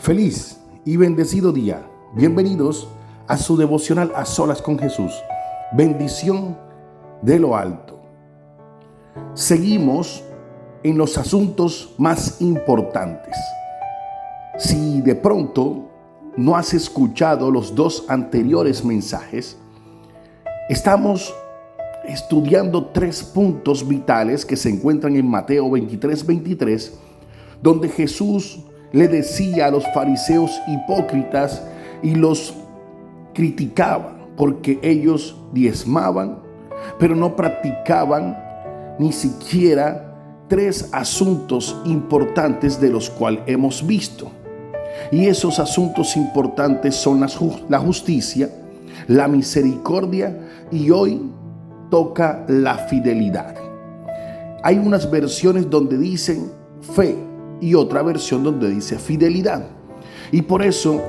Feliz y bendecido día. Bienvenidos a su devocional A Solas con Jesús. Bendición de lo alto. Seguimos en los asuntos más importantes. Si de pronto no has escuchado los dos anteriores mensajes, estamos estudiando 3 puntos vitales que se encuentran en Mateo 23, donde Jesús le decía a los fariseos hipócritas y los criticaba porque ellos diezmaban, pero no practicaban ni siquiera 3 asuntos importantes de los cuales hemos visto. Y esos asuntos importantes son la justicia, la misericordia y hoy toca la fidelidad. Hay unas versiones donde dicen fe y otra versión donde dice fidelidad. Y por eso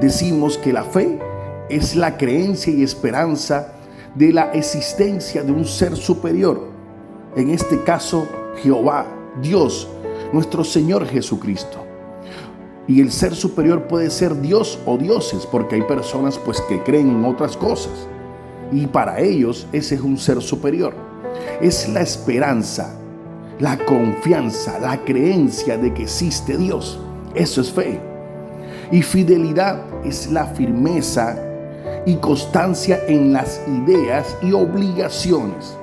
decimos que la fe es la creencia y esperanza de la existencia de un ser superior. En este caso, Jehová, Dios, nuestro Señor Jesucristo. Y el ser superior puede ser Dios o dioses, porque hay personas que creen en otras cosas. Y para ellos ese es un ser superior. Es la esperanza, la confianza, la creencia de que existe Dios. Eso es fe. Y fidelidad es la firmeza y constancia en las ideas y obligaciones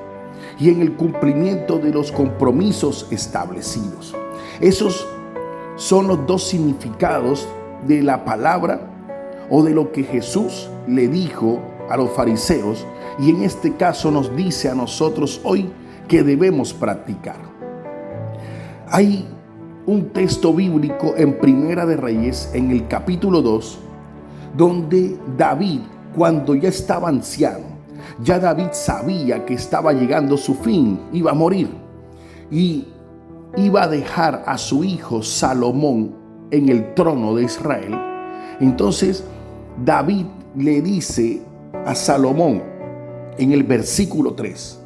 y en el cumplimiento de los compromisos establecidos. Esos son los dos significados de la palabra o de lo que Jesús le dijo a los fariseos, y en este caso nos dice a nosotros hoy que debemos practicar. Hay un texto bíblico en Primera de Reyes, en el capítulo 2, donde David, cuando ya estaba anciano, ya David sabía que estaba llegando su fin, iba a morir y iba a dejar a su hijo Salomón en el trono de Israel. Entonces David le dice a Salomón en el versículo 3: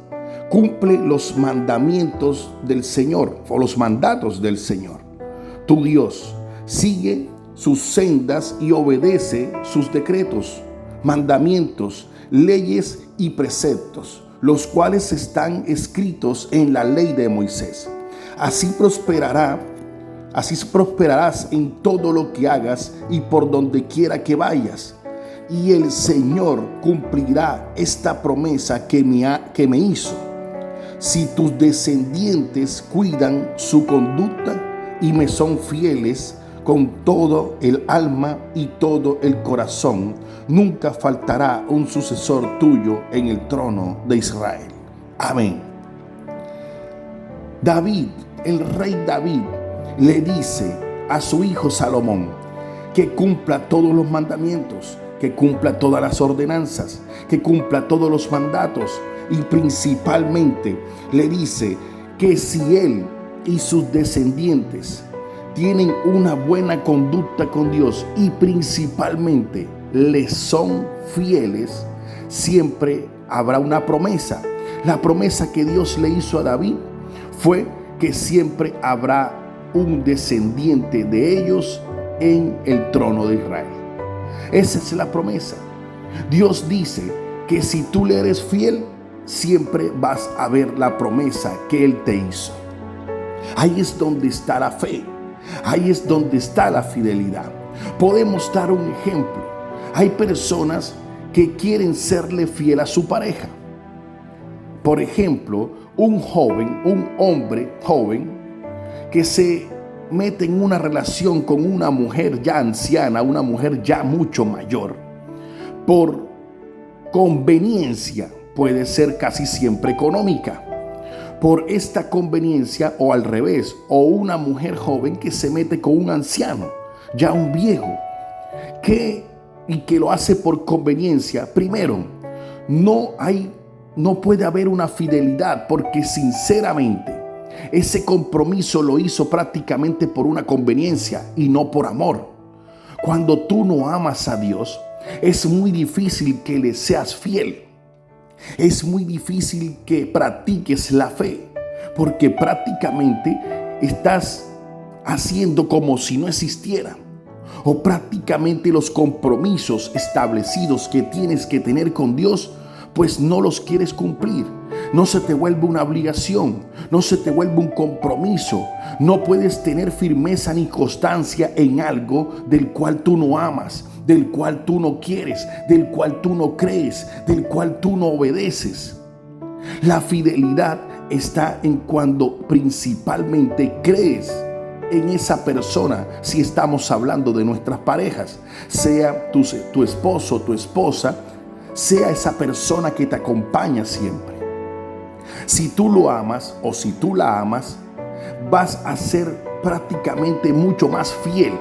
cumple los mandamientos del Señor o los mandatos del Señor, tu Dios. Sigue sus sendas y obedece sus decretos, mandamientos, leyes y preceptos, los cuales están escritos en la ley de Moisés. Así prosperarás en todo lo que hagas y por donde quiera que vayas. Y el Señor cumplirá esta promesa que me hizo, si tus descendientes cuidan su conducta y me son fieles con todo el alma y todo el corazón. Nunca faltará un sucesor tuyo en el trono de Israel. Amén. David, el rey David, le dice a su hijo Salomón que cumpla todos los mandamientos, que cumpla todas las ordenanzas, que cumpla todos los mandatos. Y principalmente le dice que si él y sus descendientes tienen una buena conducta con Dios y principalmente le son fieles, siempre habrá una promesa. La promesa que Dios le hizo a David fue que siempre habrá un descendiente de ellos en el trono de Israel. Esa es la promesa. Dios dice que si tú le eres fiel, siempre vas a ver la promesa que Él te hizo. Ahí es donde está la fe. Ahí es donde está la fidelidad. Podemos dar un ejemplo. Hay personas que quieren serle fiel a su pareja. Por ejemplo, un hombre joven que se mete en una relación con una mujer ya anciana, una mujer ya mucho mayor, por conveniencia. Puede ser casi siempre económica. Por esta conveniencia, o al revés, o una mujer joven que se mete con un anciano, ya un viejo, que lo hace por conveniencia. Primero, no puede haber una fidelidad, porque sinceramente ese compromiso lo hizo prácticamente por una conveniencia y no por amor. Cuando tú no amas a Dios, es muy difícil que le seas fiel. Es muy difícil que practiques la fe, porque prácticamente estás haciendo como si no existiera. o prácticamente los compromisos establecidos que tienes que tener con Dios, pues no los quieres cumplir. No se te vuelve una obligación, no se te vuelve un compromiso. No puedes tener firmeza ni constancia en algo del cual tú no amas, del cual tú no quieres, del cual tú no crees, del cual tú no obedeces. La fidelidad está en cuando principalmente crees en esa persona. Si estamos hablando de nuestras parejas, sea tu esposo o tu esposa, sea esa persona que te acompaña siempre. Si tú lo amas o si tú la amas, vas a ser prácticamente mucho más fiel,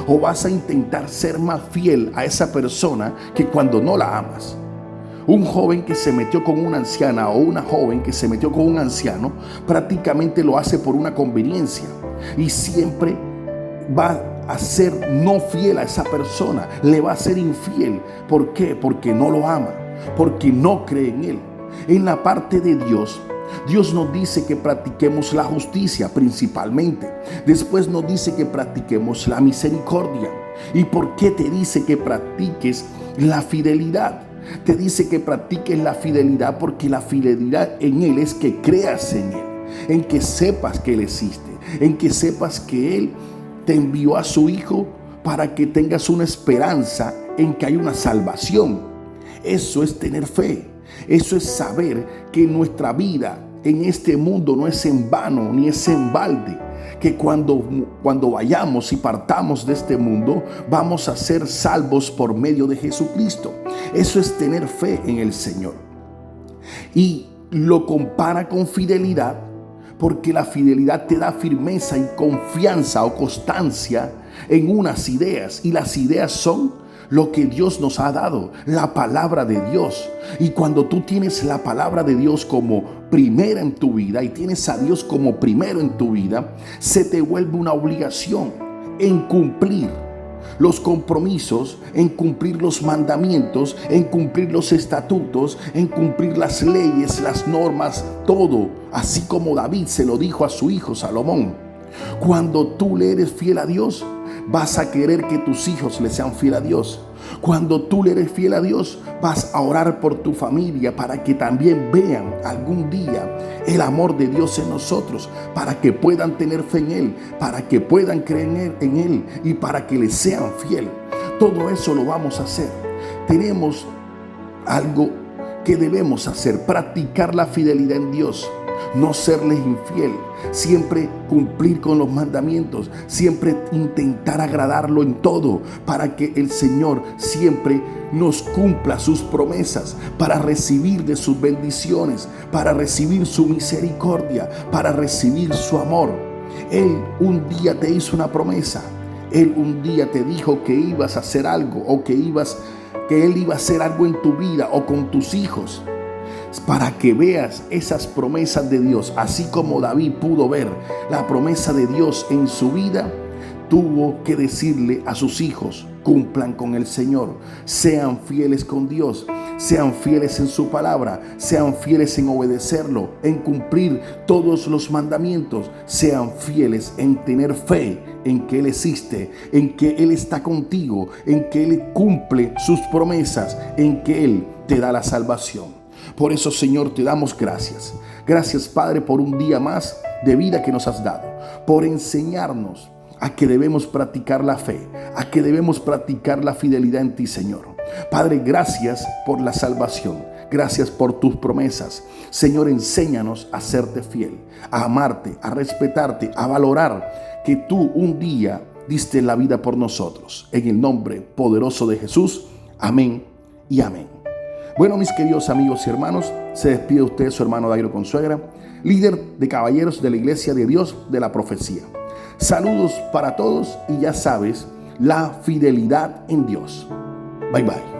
o vas a intentar ser más fiel a esa persona que cuando no la amas. Un joven que se metió con una anciana o una joven que se metió con un anciano prácticamente lo hace por una conveniencia y siempre va a ser no fiel a esa persona, le va a ser infiel. ¿Por qué? Porque no lo ama, porque no cree en él. En la parte de Dios, Dios nos dice que practiquemos la justicia principalmente. Después nos dice que practiquemos la misericordia. ¿Y por qué te dice que practiques la fidelidad? Te dice que practiques la fidelidad porque la fidelidad en Él es que creas en Él, en que sepas que Él existe, en que sepas que Él te envió a su Hijo para que tengas una esperanza en que hay una salvación. Eso es tener fe. Eso es saber que nuestra vida en este mundo no es en vano ni es en balde, que cuando vayamos y partamos de este mundo vamos a ser salvos por medio de Jesucristo. Eso es tener fe en el Señor. Y lo compara con fidelidad porque la fidelidad te da firmeza y confianza o constancia en unas ideas, y las ideas son lo que Dios nos ha dado, la palabra de Dios. Y cuando tú tienes la palabra de Dios como primera en tu vida y tienes a Dios como primero en tu vida, se te vuelve una obligación en cumplir los compromisos, en cumplir los mandamientos, en cumplir los estatutos, en cumplir las leyes, las normas, todo, así como David se lo dijo a su hijo Salomón. Cuando tú le eres fiel a Dios, vas a querer que tus hijos le sean fiel a Dios. Cuando tú le eres fiel a Dios, vas a orar por tu familia para que también vean algún día el amor de Dios en nosotros, para que puedan tener fe en Él, para que puedan creer en Él y para que le sean fiel. Todo eso lo vamos a hacer. Tenemos algo que debemos hacer: practicar la fidelidad en Dios. No serles infiel, siempre cumplir con los mandamientos, siempre intentar agradarlo en todo, para que el Señor siempre nos cumpla sus promesas, para recibir de sus bendiciones, para recibir su misericordia, para recibir su amor. Él un día te hizo una promesa, Él un día te dijo que ibas a hacer algo, o que Él iba a hacer algo en tu vida o con tus hijos, para que veas esas promesas de Dios. Así como David pudo ver la promesa de Dios en su vida, tuvo que decirle a sus hijos: cumplan con el Señor, sean fieles con Dios, sean fieles en su palabra, sean fieles en obedecerlo, en cumplir todos los mandamientos, sean fieles en tener fe en que Él existe, en que Él está contigo, en que Él cumple sus promesas, en que Él te da la salvación. Por eso, Señor, te damos gracias. Gracias, Padre, por un día más de vida que nos has dado, por enseñarnos a que debemos practicar la fe, a que debemos practicar la fidelidad en ti, Señor. Padre, gracias por la salvación. Gracias por tus promesas. Señor, enséñanos a serte fiel, a amarte, a respetarte, a valorar que tú un día diste la vida por nosotros. En el nombre poderoso de Jesús. Amén y amén. Bueno, mis queridos amigos y hermanos, se despide usted su hermano Dairo Consuegra, líder de caballeros de la Iglesia de Dios de la Profecía. Saludos para todos y ya sabes, la fidelidad en Dios. Bye bye.